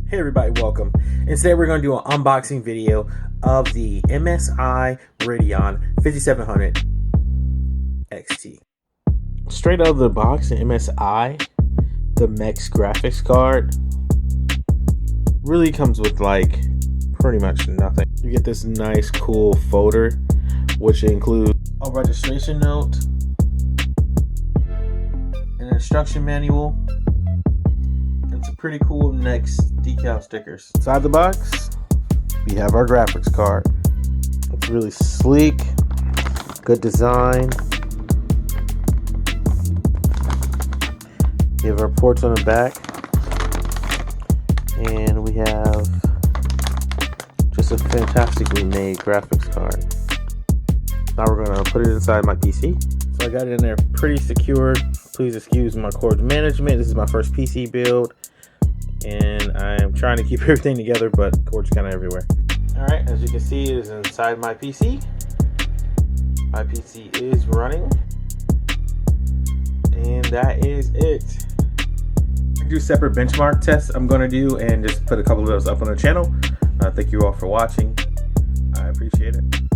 Hey everybody, welcome. And today we're going to do an unboxing video of the MSI RADEON 5700 XT. Straight out of the box, the MSI, the MEX graphics card, really comes with like pretty much nothing. You get this nice cool folder, which includes a registration note, an instruction manual, and some pretty cool NEX decal stickers. Inside the box, we have our graphics card. It's really sleek, good design. We have our ports on the back, and we have just a fantastically made graphics card. Now we're gonna put it inside my PC. So I got it in there pretty secured. Please excuse my cord management. This is my first PC build, and I'm trying to keep everything together, but cords kind of everywhere. All right, as you can see, it is inside my PC. My PC is running, and that is it. I do separate benchmark tests I'm going to do, and just put a couple of those up on the channel. Thank you all for watching. I appreciate it.